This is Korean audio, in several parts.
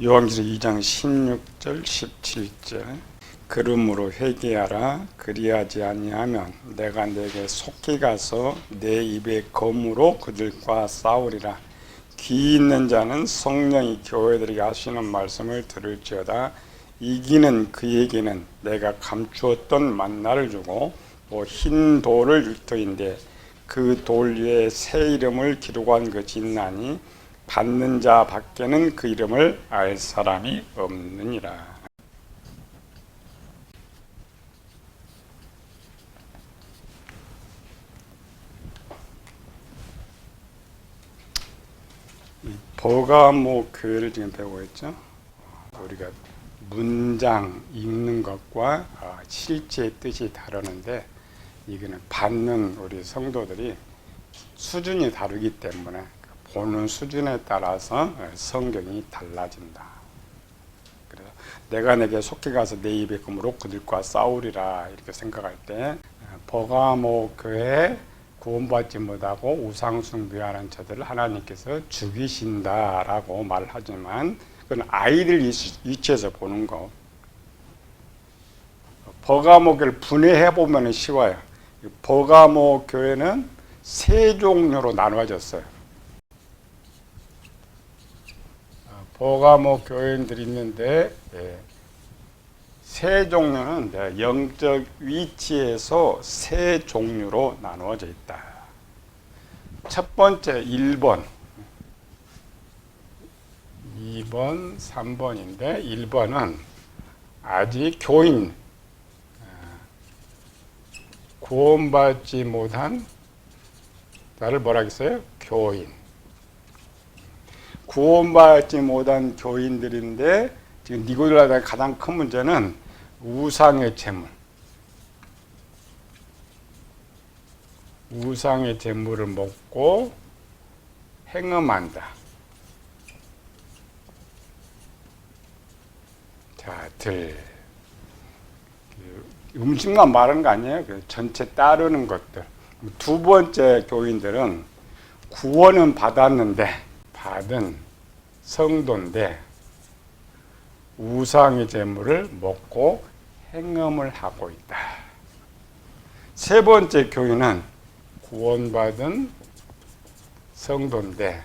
요한계시록 2장 16절 17절 그러므로 회개하라. 그리하지 아니하면 내가 내게 속히 가서 내 입의 검으로 그들과 싸우리라. 귀 있는 자는 성령이 교회들에게 하시는 말씀을 들을지어다. 이기는 그에게는 내가 감추었던 만나를 주고 또 흰 돌을 줄 터인데 그 돌 위에 새 이름을 기록한 것이 있나니 받는 자 밖에는 그 이름을 알 사람이 없느니라. 버가모 교회를 지금 배우고 있죠. 우리가 문장 읽는 것과 실제의 뜻이 다르는데 이거는 받는 우리 성도들이 수준이 다르기 때문에 보는 수준에 따라서 성경이 달라진다. 그래서 내가 내게 속히 가서 내 입의 검으로 그들과 싸우리라 이렇게 생각할 때 버가모 교회에 구원받지 못하고 우상숭배하는 자들을 하나님께서 죽이신다라고 말하지만 그건 아이들 위치에서 보는 거. 버가모 교회를 분해해 보면 쉬워요. 버가모 교회는 세 종류로 나눠졌어요. 버가모 교인들이 있는데 세 종류는 영적 위치에서 세 종류로 나누어져 있다. 첫 번째 1번, 2번, 3번인데 1번은 아직 교인, 구원받지 못한 자를 뭐라 했어요? 교인. 구원받지 못한 교인들인데 지금 니고딜라다의 가장 큰 문제는 우상의 제물. 우상의 제물을 먹고 행음한다. 자, 음식만 말하는 거 아니에요? 전체 따르는 것들. 두 번째 교인들은 구원은 받은 성도인데 우상의 제물을 먹고 행음을 하고 있다. 세 번째 교인은 구원받은 성도인데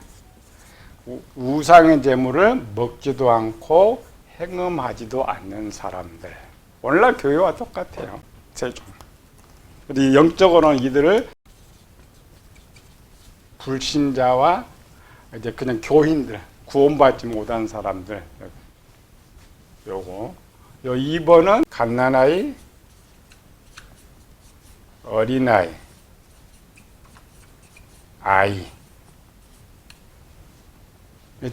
우상의 제물을 먹지도 않고 행음하지도 않는 사람들. 오늘날 교회와 똑같아요. 세 종. 영적으로는 이들을 불신자와 이제 그냥 교인들, 구원받지 못한 사람들. 요 2번은 갓난아이, 어린아이, 아이.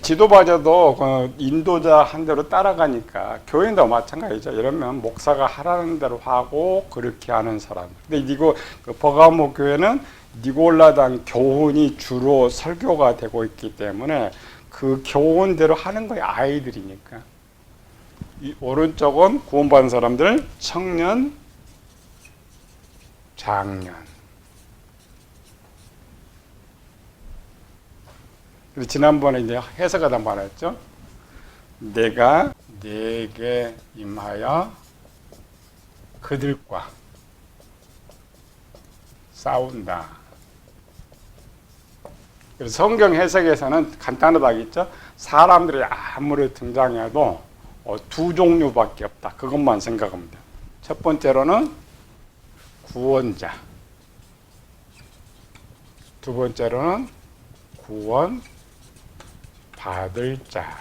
지도봐줘도 인도자 한 대로 따라가니까 교인도 마찬가지죠. 이러면 목사가 하라는 대로 하고 그렇게 하는 사람. 근데 이거 버가모 교회는 니골라당 교훈이 주로 설교가 되고 있기 때문에 그 교훈대로 하는 거예요. 아이들이니까. 이 오른쪽은 구원받은 사람들, 청년, 장년. 그래서 지난번에 이제 해석하다 말했죠. 내가 네게 임하여 그들과 싸운다. 그래서 성경 해석에서는 간단하다겠죠. 사람들이 아무리 등장해도 두 종류밖에 없다. 그것만 생각하면 돼요. 첫 번째로는 구원자. 두 번째로는 구원 받을 자.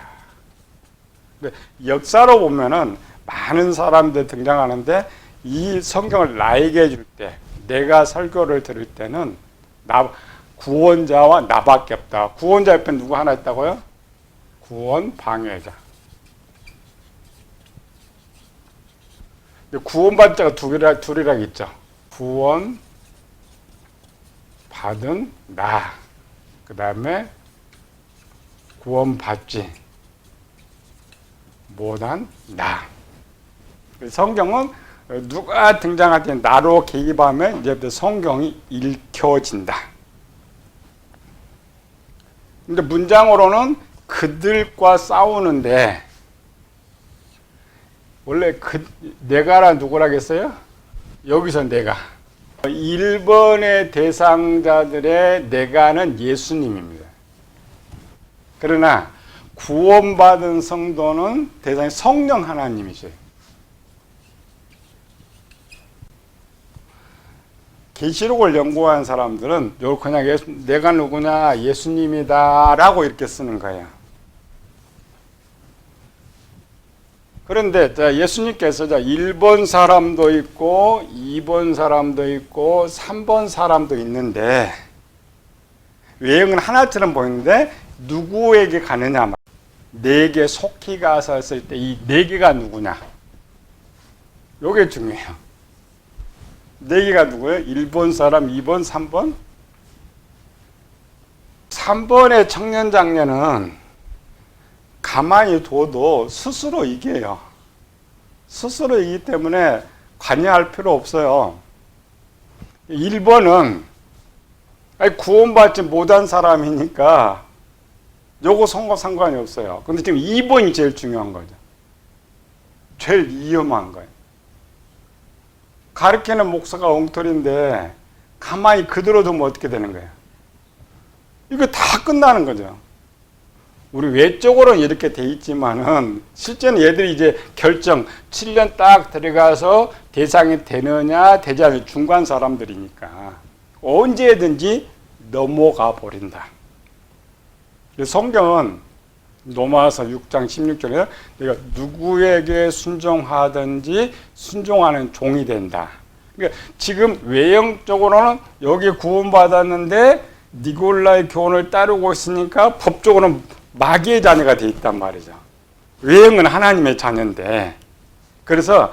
근데 역사로 보면은 많은 사람들 등장하는데 이 성경을 나에게 줄 때, 내가 설교를 들을 때는 구원자와 나밖에 없다. 구원자 옆에 누구 하나 있다고요? 구원 방해자. 구원 받자가 둘이라 있죠. 구원 받은 나. 그 다음에 구원받지 못한 나. 성경은 누가 등장할 때 나로 개입하면 이제부터 성경이 읽혀진다. 근데 문장으로는 그들과 싸우는데 원래 그 내가라 누구라겠어요? 여기서 내가. 1번의 대상자들의 내가는 예수님입니다. 그러나 구원받은 성도는 대상이 성령 하나님이세요. 계시록을 연구한 사람들은 요 그냥 내가 누구냐 예수님이다라고 이렇게 쓰는 거예요. 그런데 예수님께서 1번 사람도 있고 2번 사람도 있고 3번 사람도 있는데 외형은 하나처럼 보이는데 누구에게 가느냐, 내게 속히 가서 했을 때 이 네 개가 누구냐, 요게 중요해요. 네 개가 누구예요? 1번 사람, 2번, 3번? 3번의 청년 장녀는 가만히 둬도 스스로 이겨요. 스스로 이기기 때문에 관여할 필요 없어요. 1번은 구원받지 못한 사람이니까 요거 상관이 없어요. 근데 지금 2번이 제일 중요한 거죠. 제일 위험한 거예요. 가르치는 목사가 엉터리인데 가만히 그대로 두면 어떻게 되는 거예요? 이거 다 끝나는 거죠. 우리 외적으로는 이렇게 돼 있지만은 실제는 얘들이 이제 결정 7년 딱 들어가서 대상이 되느냐 되지 않느냐 중간 사람들이니까 언제든지 넘어가 버린다. 성경은 로마서 6장 16절에 내가 누구에게 순종하든지 순종하는 종이 된다. 그러니까 지금 외형적으로는 여기 구원받았는데 니골라의 교훈을 따르고 있으니까 법적으로는 마귀의 자녀가 돼 있단 말이죠. 외형은 하나님의 자녀인데, 그래서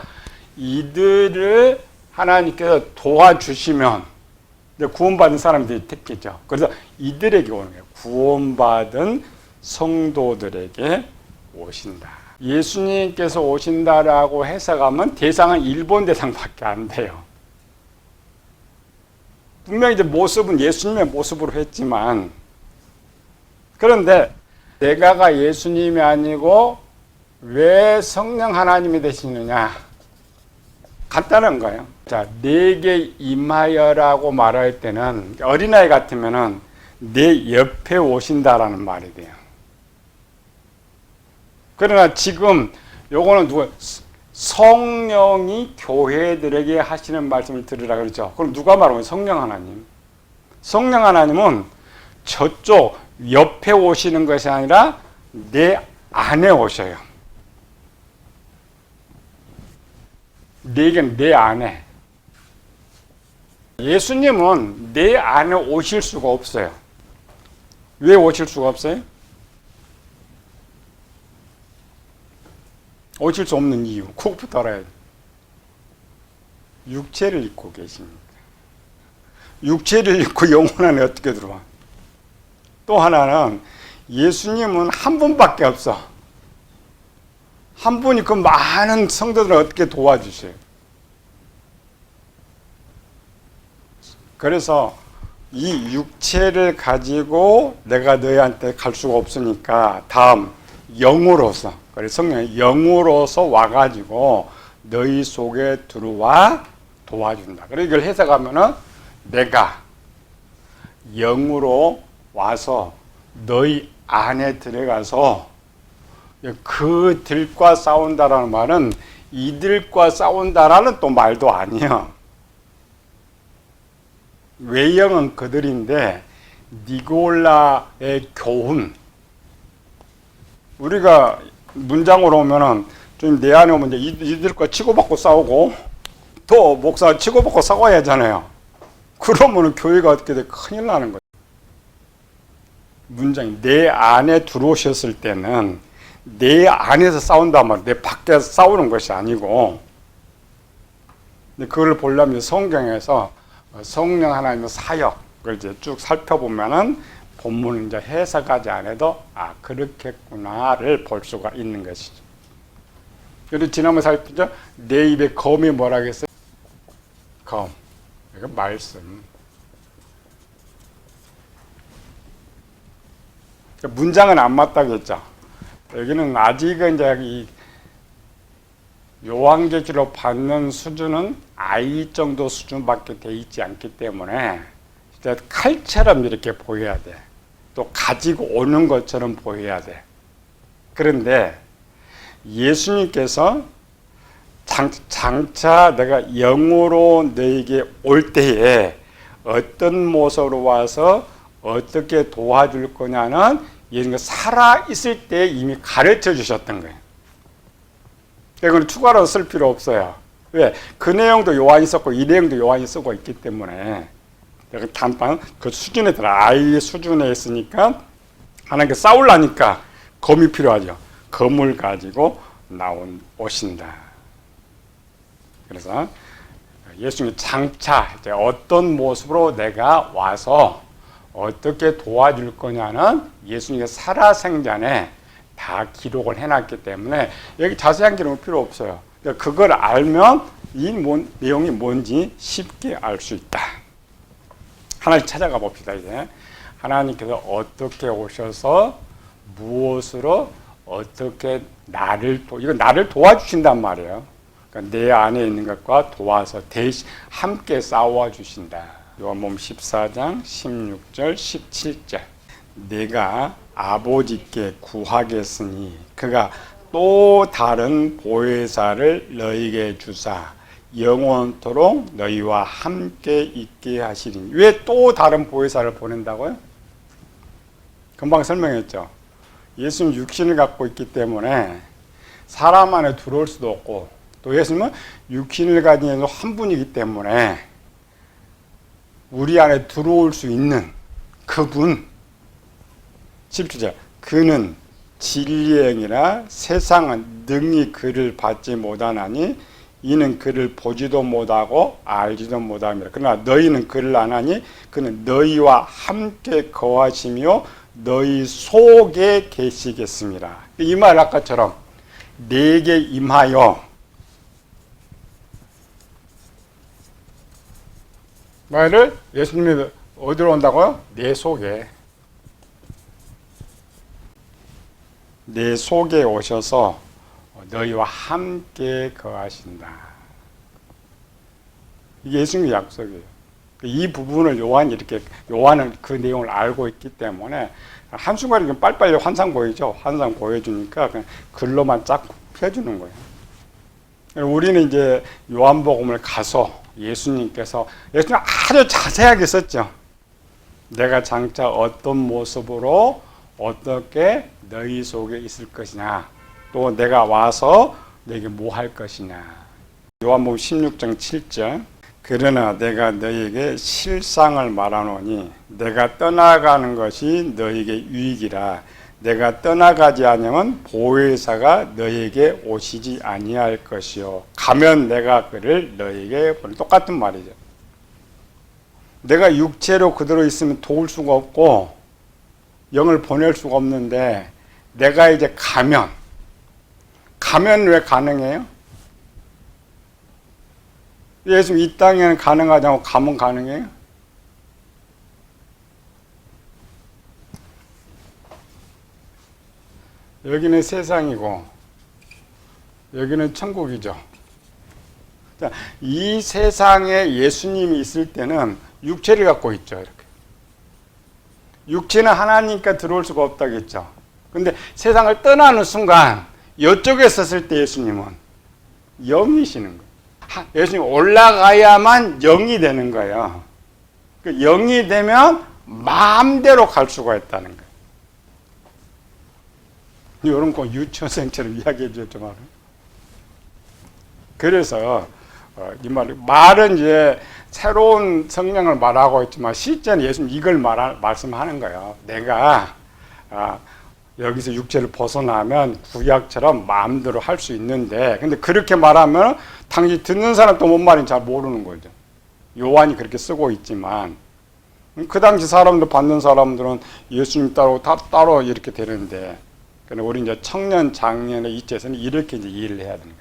이들을 하나님께서 도와주시면 구원받은 사람들이 택기죠. 그래서 이들에게 오는 거예요. 구원받은 성도들에게 오신다. 예수님께서 오신다라고 해석하면 대상은 1번 대상밖에 안 돼요. 분명히 이제 모습은 예수님의 모습으로 했지만, 그런데 내가가 예수님이 아니고 왜 성령 하나님이 되시느냐? 간단한 거예요. 자, 내게 임하여라고 말할 때는 어린아이 같으면은 내 옆에 오신다라는 말이 돼요. 그러나 지금 요거는 누구? 성령이 교회들에게 하시는 말씀을 들으라 그러죠. 그럼 누가 말하면 성령 하나님. 성령 하나님은 저쪽 옆에 오시는 것이 아니라 내 안에 오셔요. 내 안에. 예수님은 내 안에 오실 수가 없어요. 왜 오실 수가 없어요? 오실 수 없는 이유, 그것부터 알아야 돼요. 육체를 입고 계십니다. 육체를 입고 영혼 안에 어떻게 들어와? 또 하나는 예수님은 한 분밖에 없어. 한 분이 그 많은 성도들을 어떻게 도와주세요? 그래서 이 육체를 가지고 내가 너희한테 갈 수가 없으니까 다음 영으로서, 그래서 성령이 영으로서 와가지고 너희 속에 들어와 도와준다. 그래서 이걸 해석하면은 내가 영으로 와서 너희 안에 들어가서 그들과 싸운다라는 말은 이들과 싸운다라는 또 말도 아니에요. 외형은 그들인데 니골라의 교훈, 우리가 문장으로 오면은 좀 내 안에 오면 이제 이들과 치고받고 싸우고 또 목사 치고받고 싸워야 하잖아요. 그러면은 교회가 어떻게 돼? 큰일 나는 거예요. 문장이 내 안에 들어오셨을 때는 내 안에서 싸운단 말이에요. 내 밖에서 싸우는 것이 아니고. 근데 그걸 보려면 성경에서 성령 하나님의 사역을 이제 쭉 살펴보면은 본문을 이제 해석하지 않아도 아 그렇겠구나를 볼 수가 있는 것이죠. 그리고 지난번에 살폈죠. 내 입에 검이 뭐라고 했어요? 검. 이거 말씀. 문장은 안 맞다고 했죠. 여기는 아직은 이제 요한계시록 받는 수준은 아이 정도 수준밖에 돼 있지 않기 때문에 진짜 칼처럼 이렇게 보여야 돼. 또 가지고 오는 것처럼 보여야 돼. 그런데 예수님께서 장차 내가 영으로 너에게 올 때에 어떤 모습으로 와서 어떻게 도와줄 거냐는 예수님이 살아있을 때 이미 가르쳐 주셨던 거예요. 이건 추가로 쓸 필요 없어요. 왜? 그 내용도 요한이 썼고 이 내용도 요한이 쓰고 있기 때문에 내가 단판 그 수준에 따라 아이의 수준에 있으니까 하나님께 싸우려니까 검이 필요하죠. 검을 가지고 오신다. 그래서 예수님이 장차 이제 어떤 모습으로 내가 와서 어떻게 도와줄 거냐는 예수님의 살아생전에 다 기록을 해놨기 때문에 여기 자세한 기록은 필요 없어요. 그걸 알면 이 내용이 뭔지 쉽게 알 수 있다. 하나씩 찾아가 봅시다. 이제 하나님께서 어떻게 오셔서 무엇으로 어떻게 이거 나를 도와주신단 말이에요. 그러니까 내 안에 있는 것과 도와서 대신 함께 싸워 주신다. 요한복음 14장 16절 17절. 내가 아버지께 구하겠으니 그가 또 다른 보혜사를 너희에게 주사 영원토록 너희와 함께 있게 하시리니. 왜 또 다른 보혜사를 보낸다고요? 금방 설명했죠. 예수는 육신을 갖고 있기 때문에 사람 안에 들어올 수도 없고, 또 예수님은 육신을 가진 한 분이기 때문에 우리 안에 들어올 수 있는 그분, 17절, 그는 진리의 영이라 세상은 능히 그를 받지 못하나니 이는 그를 보지도 못하고 알지도 못합니다. 그러나 너희는 그를 아나니 그는 너희와 함께 거하시며 너희 속에 계시겠습니다. 이 말 아까처럼 내게 임하여 말을 예수님이 어디로 온다고요? 내 속에. 내 속에 오셔서 너희와 함께 거하신다. 이게 예수님의 약속이에요. 이 부분을 요한은 그 내용을 알고 있기 때문에 한순간에 빨리빨리 환상 보이죠? 환상 보여주니까 그냥 글로만 쫙 펴주는 거예요. 우리는 이제 요한복음을 가서 예수님 아주 자세하게 썼죠. 내가 장차 어떤 모습으로 어떻게 너희 속에 있을 것이냐, 또 내가 와서 너에게 뭐 할 것이냐. 요한복음 16장 7절. 그러나 내가 너희에게 실상을 말하노니 내가 떠나가는 것이 너희에게 유익이라. 내가 떠나가지 않으면 보혜사가 너희에게 오시지 아니할 것이요 가면 내가 그를 너희에게 보내. 똑같은 말이죠. 내가 육체로 그대로 있으면 도울 수가 없고 영을 보낼 수가 없는데, 내가 이제 가면 왜 가능해요? 예수님 이 땅에는 가능하지 않고 가면 가능해요? 여기는 세상이고 여기는 천국이죠. 이 세상에 예수님이 있을 때는 육체를 갖고 있죠. 이렇게. 육체는 하나님께 들어올 수가 없다겠죠. 근데 세상을 떠나는 순간 이쪽에 섰을 때 예수님은 영이시는 거예요. 예수님 올라가야만 영이 되는 거예요. 영이 되면 마음대로 갈 수가 있다는 거예요. 이런 거 유치원생처럼 이야기해 주죠, 말은. 그래서 이 말은 이제 새로운 성령을 말하고 있지만 실제는 예수님 이걸 말씀하는 거예요. 내가 여기서 육체를 벗어나면 구약처럼 마음대로 할 수 있는데, 근데 그렇게 말하면 당시 듣는 사람도 뭔 말인지 잘 모르는 거죠. 요한이 그렇게 쓰고 있지만 그 당시 사람들 받는 사람들은 예수님 따로 이렇게 되는데, 그런데 우리 이제 청년 장년의 입장에서는 이렇게 이제 이해를 해야 되는 거죠.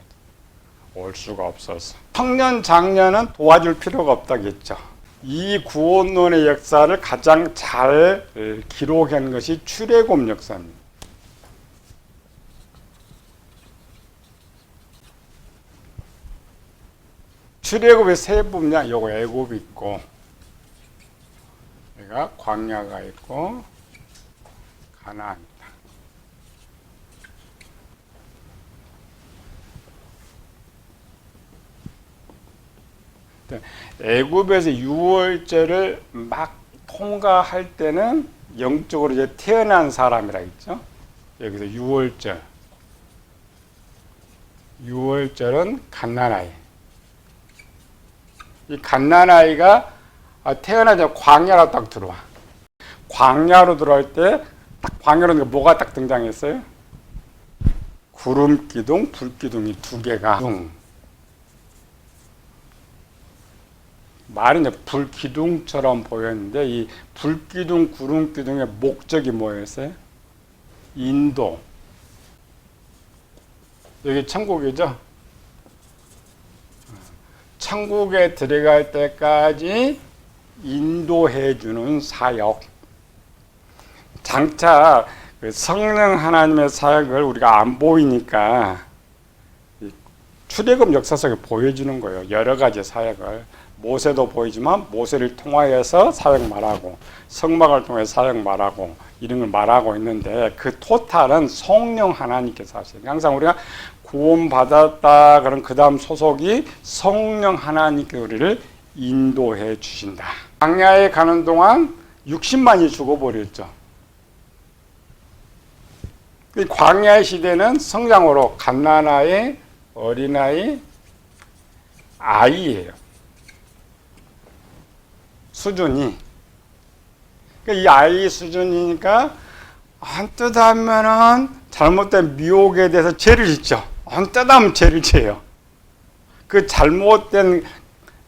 올 수가 없어서. 청년 장년은 도와줄 필요가 없다겠죠. 이 구원론의 역사를 가장 잘 기록한 것이 출애굽 역사입니다. 출애굽의 세 분야, 요거 애굽이 있고, 여기가 광야가 있고, 가나안이다. 애굽에서 6월절을 막 통과할 때는 영적으로 이제 태어난 사람이라 했죠. 여기서 6월절. 6월절은 갓난아이. 이 갓난아이가 태어나자 광야로 딱 들어와. 광야로 들어올 때 딱 광야로 뭐가 딱 등장했어요? 구름 기둥, 불 기둥이 두 개가. 말은 이제 불 기둥처럼 보였는데 이 불 기둥, 구름 기둥의 목적이 뭐였어요? 인도. 여기 천국이죠. 천국에 들어갈 때까지 인도해주는 사역. 장차 성령 하나님의 사역을 우리가 안 보이니까 출애굽 역사 속에 보여주는 거예요. 여러 가지 사역을. 모세도 보이지만 모세를 통하여서 사역 말하고 성막을 통해서 사역 말하고 이런 걸 말하고 있는데 그 토탈은 성령 하나님께서 하시는. 항상 우리가 구원받았다 그런 그 다음 소속이 성령 하나님께 우리를 인도해 주신다. 광야에 가는 동안 60만이 죽어버렸죠. 광야의 시대는 성장으로 갓난아이, 어린아이, 아이예요. 수준이. 이 아이 수준이니까 언뜻 하면은 잘못된 미혹에 대해서 죄를 짓죠. 언뜻 하면 죄를 지어요. 그 잘못된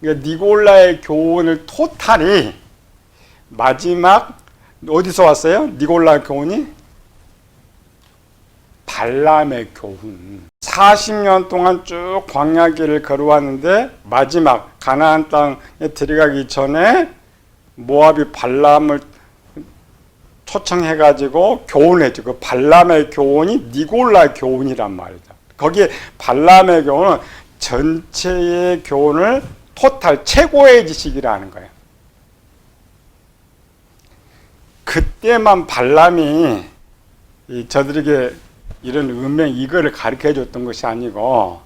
니골라의 교훈을 토탈이 마지막 어디서 왔어요? 니골라 교훈이? 발람의 교훈. 40년 동안 쭉 광야길을 걸어왔는데 마지막 가나안 땅에 들어가기 전에 모압이 발람을 초청해가지고 교훈했죠. 그 발람의 교훈이 니골라 교훈이란 말이죠. 거기에 발람의 교훈은 전체의 교훈을 토탈 최고의 지식이라는 거예요. 그때만 발람이 저들에게 이런 운명 이거를 가르쳐 줬던 것이 아니고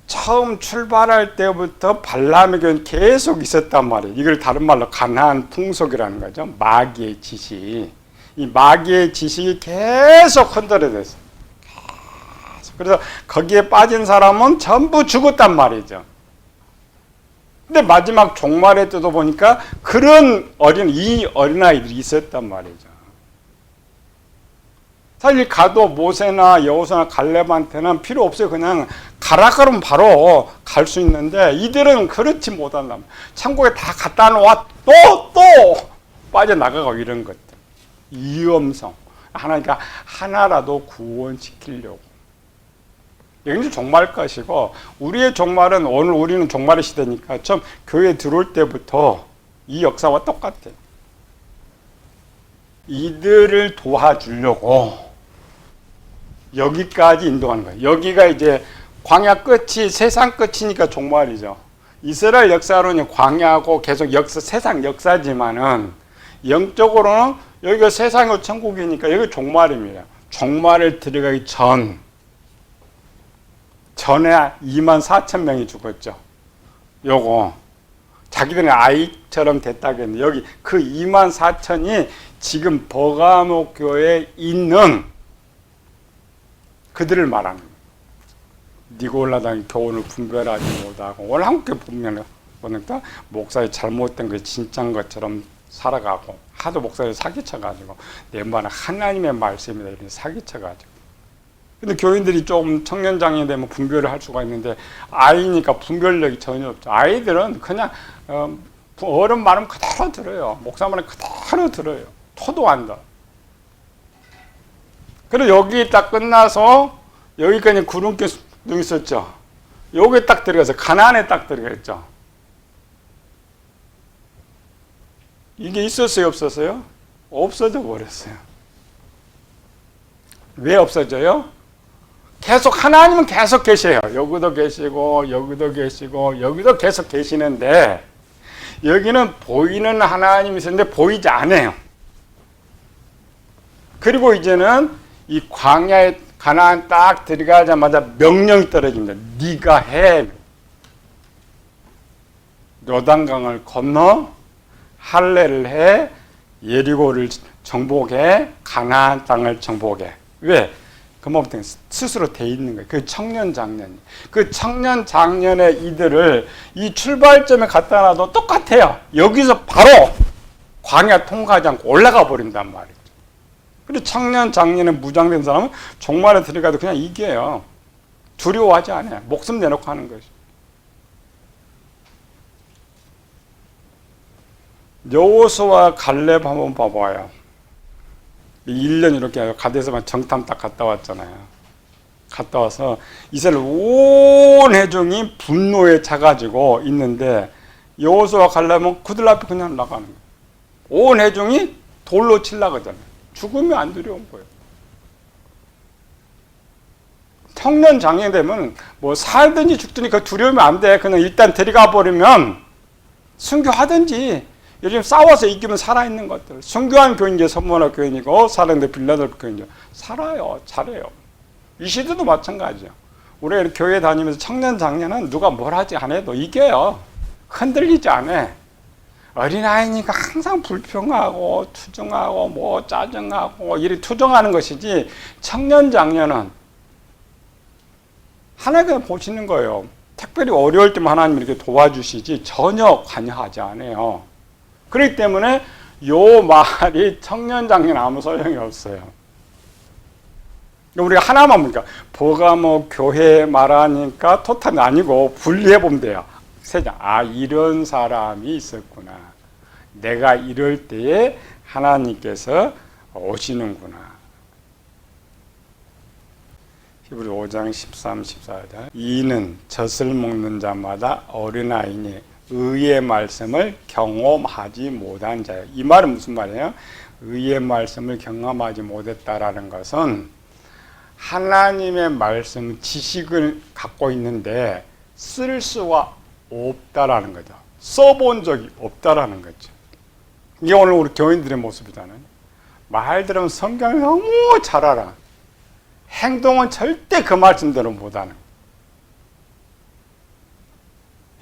처음 출발할 때부터 발람의 교훈이 계속 있었단 말이에요. 이걸 다른 말로 가나안 풍속이라는 거죠. 마귀의 지식. 이 마귀의 지식이 계속 흔들어졌어요. 그래서 거기에 빠진 사람은 전부 죽었단 말이죠. 근데 마지막 종말에 뜯어 보니까 그런 어린아이들이 있었단 말이죠. 사실 가도 모세나 여호수아나 갈렙한테는 필요 없어요. 그냥 가라 그러면 바로 갈 수 있는데 이들은 그렇지 못한다. 천국에 다 갖다 놓아 또 빠져나가고 이런 것들. 위험성. 하나니까 하나라도 구원시키려고. 이게 종말 것이고 우리의 종말은 오늘 우리는 종말의 시대니까 처음 교회에 들어올 때부터 이 역사와 똑같아요. 이들을 도와주려고 여기까지 인도하는 거예요. 여기가 이제 광야 끝이 세상 끝이니까 종말이죠. 이스라엘 역사로는 광야고 계속 세상 역사지만은 영적으로는 여기가 세상의 천국이니까 여기 종말입니다. 종말을 들어가기 전에 24,000명이 죽었죠. 요거 자기들은 아이처럼 됐다겠는데 여기 그 24,000이 지금 버가목 교회에 있는 그들을 말하는 거예요. 니골라당 교훈을 분별하지 못하고 오늘 한국에 보면 보니까 목사의 잘못된 거 진짜인 것처럼 살아가고 하도 목사를 사기쳐가지고 내 말은 하나님의 말씀이다 이런 사기쳐가지고 근데 교인들이 좀 청년장애 되면 분별을 할 수가 있는데 아이니까 분별력이 전혀 없죠. 아이들은 그냥 어른 말은 그대로 들어요. 목사 말은 그대로 들어요. 토도 안 돼. 그리고 여기 딱 끝나서 여기까지 구름기둥 있었죠. 여기 딱 들어가서 가나안에 딱 들어갔죠. 이게 있었어요, 없었어요? 없어져 버렸어요. 왜 없어져요? 계속 하나님은 계속 계셔요. 여기도 계시고 여기도 계시고 여기도 계속 계시는데 여기는 보이는 하나님이 있었는데 보이지 않아요. 그리고 이제는 이 광야에 가나안 딱 들어가자마자 명령이 떨어집니다. 네가 해. 요단강을 건너 할례를 해. 예리고를 정복해. 가나안 땅을 정복해. 왜? 그만큼 스스로 돼 있는 거예요. 그 청년 장년. 그 청년 장년의 이들을 이 출발점에 갖다 놔도 똑같아요. 여기서 바로 광야 통과하지 않고 올라가 버린단 말이에요. 그리고 청년 장년에 무장된 사람은 종말에 들어가도 그냥 이겨요. 두려워하지 않아요. 목숨 내놓고 하는 것이. 여호수아 갈렙 한번 봐봐요. 1년 이렇게 가데스만 정탐 딱 갔다 왔잖아요. 갔다 와서 이스라엘 온 회중이 분노에 차가지고 있는데 여호수아 갈렙은 그들 앞에 그냥 나가는 거예요. 온 회중이 돌로 칠라거든요. 죽으면 안 두려운 거예요. 청년 장년 되면 뭐 살든지 죽든지 그 두려우면 안 돼. 그냥 일단 데려가 버리면 순교하든지 요즘 싸워서 이기면 살아있는 것들. 순교한 교인이 선문학 교인이고 사랑대 빌라델 교인이죠. 살아요. 잘해요. 이 시대도 마찬가지예요. 우리가 교회 다니면서 청년 장년은 누가 뭘 하지 안 해도 이겨요. 흔들리지 않아. 어린아이니까 항상 불평하고 투정하고 뭐 짜증하고 이렇게 투정하는 것이지 청년 장년은 하나님께서 보시는 거예요. 특별히 어려울 때만 하나님 이렇게 도와주시지 전혀 관여하지 않아요. 그렇기 때문에 요 말이 청년 장년 아무 소용이 없어요. 우리가 하나만 보니까 뭐가 뭐 교회 말하니까 토탈이 아니고 분리해 보면 돼요. 세장. 아, 이런 사람이 있었구나. 내가 이럴 때에 하나님께서 오시는구나. 히브리 5장 13, 14절. 이는 젖을 먹는 자마다 어린아이니 의의 말씀을 경험하지 못한 자예요. 이 말은 무슨 말이에요? 의의 말씀을 경험하지 못했다라는 것은 하나님의 말씀, 지식을 갖고 있는데 쓸 수가 없다라는 거죠. 써본 적이 없다라는 거죠. 이게 오늘 우리 교인들의 모습이잖아요. 말 들으면 성경을 너무 잘 알아. 행동은 절대 그 말씀대로 못하는 거예요.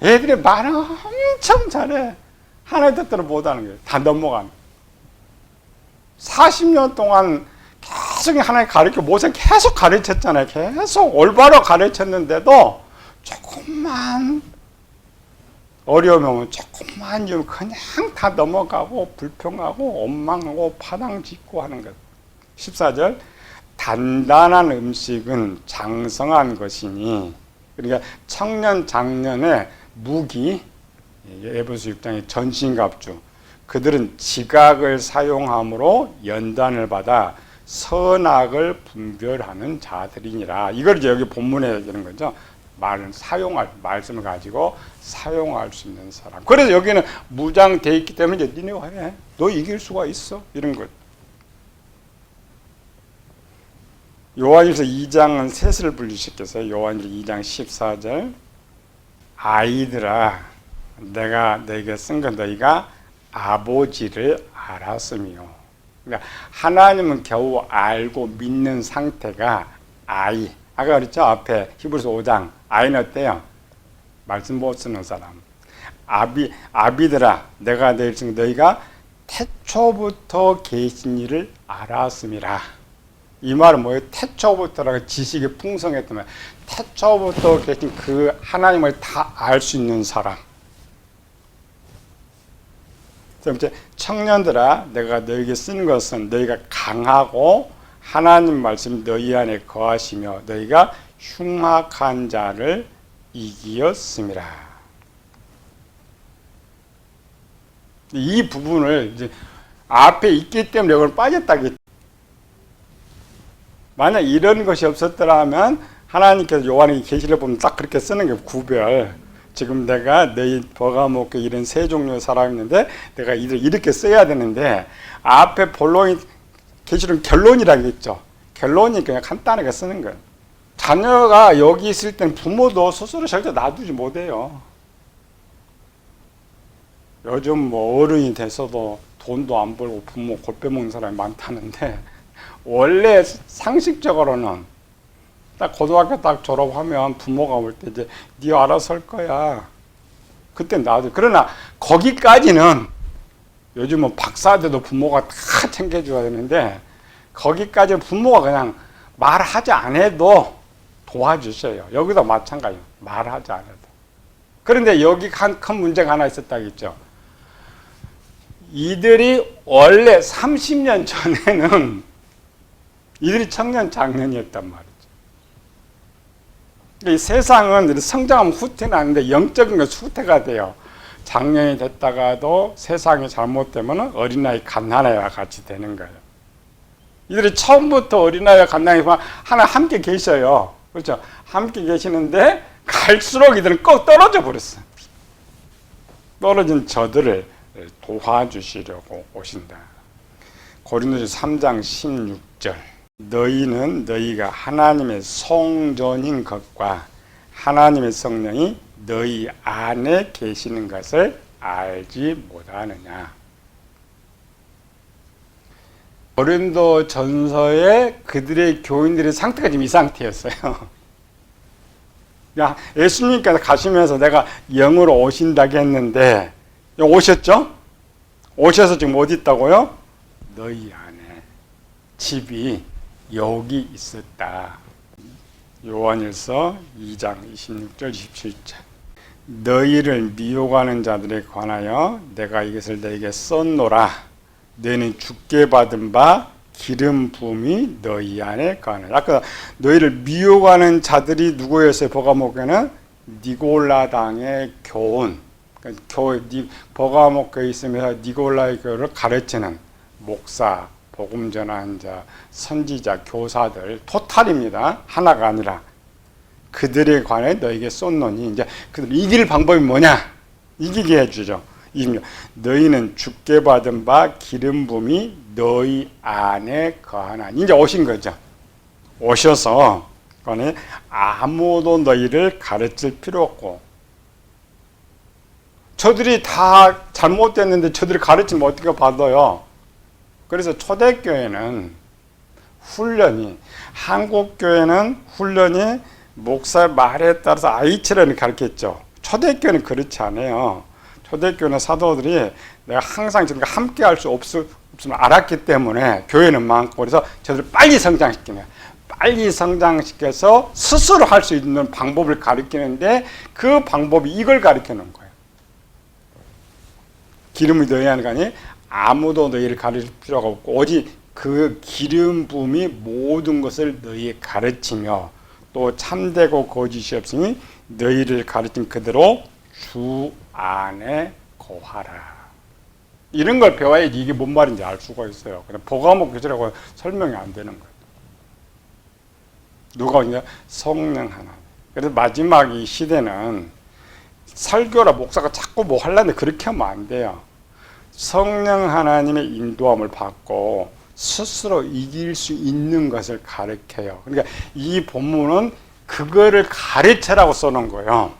애들이 말은 엄청 잘해. 하나의 뜻대로 못하는 거예요. 다 넘어가는 거예요. 40년 동안 계속 하나님 가르쳐, 모세 계속 가르쳤잖아요. 계속 올바로 가르쳤는데도 조금만 어려움이 오면 조금만 좀 그냥 다 넘어가고 불평하고 원망하고 파당짓고 하는 것. 14절. 단단한 음식은 장성한 것이니, 그러니까 청년 장년의 무기, 에베소 6장의 전신갑주, 그들은 지각을 사용함으로 연단을 받아 선악을 분별하는 자들이니라. 이걸 이제 여기 본문에 얘기하는 거죠. 말은 사용할, 말씀을 가지고 사용할 수 있는 사람. 그래서 여기는 무장되어 있기 때문에 이제 니네가 해. 너 이길 수가 있어. 이런 것. 요한일서 2장은 셋을 분리시켰어요. 요한일서 2장 14절. 아이들아, 내가 너에게 쓴 건 너희가 아버지를 알았으며. 그러니까 하나님은 겨우 알고 믿는 상태가 아이. 아까 그랬죠? 앞에 히브리서 5장. 아이는 어때요? 말씀 못 쓰는 사람. 아비들아, 내가 너희를 쓴 너희가 태초부터 계신 일을 알았음이라. 이 말은 뭐예요? 태초부터라고 지식이 풍성했다면 태초부터 계신 그 하나님을 다 알 수 있는 사람. 두 번째, 청년들아, 내가 너에게 쓴 것은 너희가 강하고 하나님 말씀 너희 안에 거하시며 너희가 흉악한 자를 이기었음이라. 이 부분을 이제 앞에 있기 때문에 이걸 빠졌다기. 만약 이런 것이 없었더라면 하나님께서 요한의 계시를 보면 딱 그렇게 쓰는 게 구별. 지금 내가 너희 버가목에 이런 세 종류의 사람이 있는데 내가 이렇게 써야 되는데 앞에 본론이 계시록 결론이라고 했죠. 결론이 그냥 간단하게 쓰는 거예요. 자녀가 여기 있을 땐 부모도 스스로 절대 놔두지 못해요. 요즘 뭐 어른이 돼서도 돈도 안 벌고 부모 골 빼먹는 사람이 많다는데, 원래 상식적으로는 딱 고등학교 딱 졸업하면 부모가 올 때 이제 네 알아서 할 거야. 그때 놔둬. 그러나 거기까지는 요즘은 박사돼도 부모가 다 챙겨줘야 되는데, 거기까지 부모가 그냥 말하지 않아도 도와주셔요. 여기도 마찬가지예요. 말하지 않아도. 그런데 여기 큰 문제가 하나 있었다겠죠. 이들이 원래 30년 전에는 이들이 청년 장년이었단 말이죠. 이 세상은 성장하면 후퇴하는데 영적인 것이 후퇴가 돼요. 장년이 됐다가도 세상이 잘못되면 어린아이 갓난아이와 같이 되는 거예요. 이들이 처음부터 어린아이와 갓난아이와 하나 함께 계셔요. 그렇죠? 함께 계시는데 갈수록 이들은 꼭 떨어져 버렸어요. 떨어진 저들을 도와주시려고 오신다. 고린도서 3장 16절. 너희는 너희가 하나님의 성전인 것과 하나님의 성령이 너희 안에 계시는 것을 알지 못하느냐. 고린도 전서에 그들의 교인들의 상태가 지금 이 상태였어요. 예수님께서 가시면서 내가 영으로 오신다고 했는데 오셨죠? 오셔서 지금 어디 있다고요? 너희 안에 집이 여기 있었다. 요한일서 2장 26절 27절. 너희를 미혹하는 자들에 관하여 내가 이것을 너희에게 썼노라. 너희는 주께 받은 바 기름 부음이 너희 안에 거하느니라. 아까 너희를 미혹하는 자들이 누구였어요? 버가목교는 니골라당의 교훈. 그러니까 버가목 교회에 있으면서 니골라의 교회를 가르치는 목사, 복음 전하는 자, 선지자, 교사들 토탈입니다. 하나가 아니라 그들에 관해 너에게 쏟노니 이제 그들 이길 방법이 뭐냐? 이기게 해주죠. 너희는 주께 받은 바 기름 부음이 너희 안에 거하나니. 이제 오신 거죠. 오셔서 아무도 너희를 가르칠 필요 없고, 저들이 다 잘못됐는데 저들이 가르치면 어떻게 받아요? 그래서 초대교회는 훈련이, 한국교회는 훈련이 목사의 말에 따라서 아이처럼 가르쳤죠. 초대교회는 그렇지 않아요. 초대교회는 사도들이 내가 항상 저들과 함께 할 수 없음을 알았기 때문에 교회는 많고, 그래서 저들을 빨리 성장시키는, 빨리 성장시켜서 스스로 할 수 있는 방법을 가르치는데 그 방법이 이걸 가르치는 거예요. 기름이 너희 안에 가니 아무도 너희를 가르칠 필요가 없고 오직 그 기름 부음이 모든 것을 너희에 가르치며 또 참되고 거짓이 없으니 너희를 가르친 그대로 주 안에 거하라. 이런 걸 배워야지 이게 뭔 말인지 알 수가 있어요. 그냥 버가목 교제라고 설명이 안 되는 거예요. 누가 오냐? 성령 하나. 그래서 마지막 이 시대는 설교라 목사가 자꾸 뭐 하려는데 그렇게 하면 안 돼요. 성령 하나님의 인도함을 받고 스스로 이길 수 있는 것을 가르쳐요. 그러니까 이 본문은 그거를 가르쳐라고 써놓은 거예요.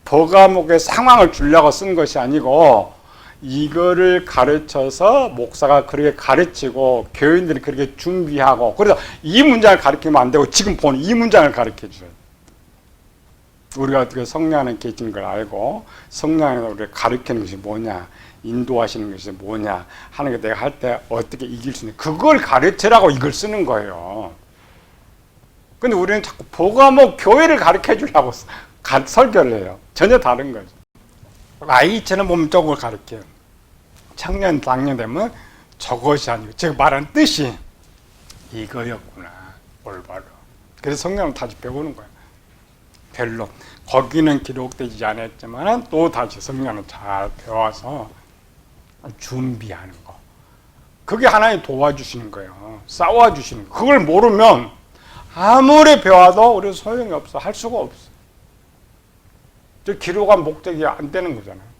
버가목의 상황을 주려고 쓴 것이 아니고 이거를 가르쳐서 목사가 그렇게 가르치고 교인들이 그렇게 준비하고, 그래서 이 문장을 가르치면 안 되고 지금 보는 이 문장을 가르쳐줘요. 우리가 어떻게 성령 안에 계시는 걸 알고 성령 안에 우리가 가르치는 것이 뭐냐, 인도하시는 것이 뭐냐 하는 게 내가 할 때 어떻게 이길 수 있는, 그걸 가르치라고 이걸 쓰는 거예요. 근데 우리는 자꾸 버가목 교회를 가르쳐 주려고 설교를 해요. 전혀 다른 거죠. 아이처럼 몸쪽을 가르쳐요. 청년, 장년 되면 저것이 아니고 제가 말한 뜻이 이거였구나, 올바로. 그래서 성경을 다시 배우는 거예요. 별로 거기는 기록되지 않았지만 또 다시 성경을 잘 배워서 준비하는 거. 그게 하나님 도와주시는 거예요. 싸워주시는 거. 그걸 모르면 아무리 배워도 우리 소용이 없어. 할 수가 없어. 저 기록한 목적이 안 되는 거잖아요.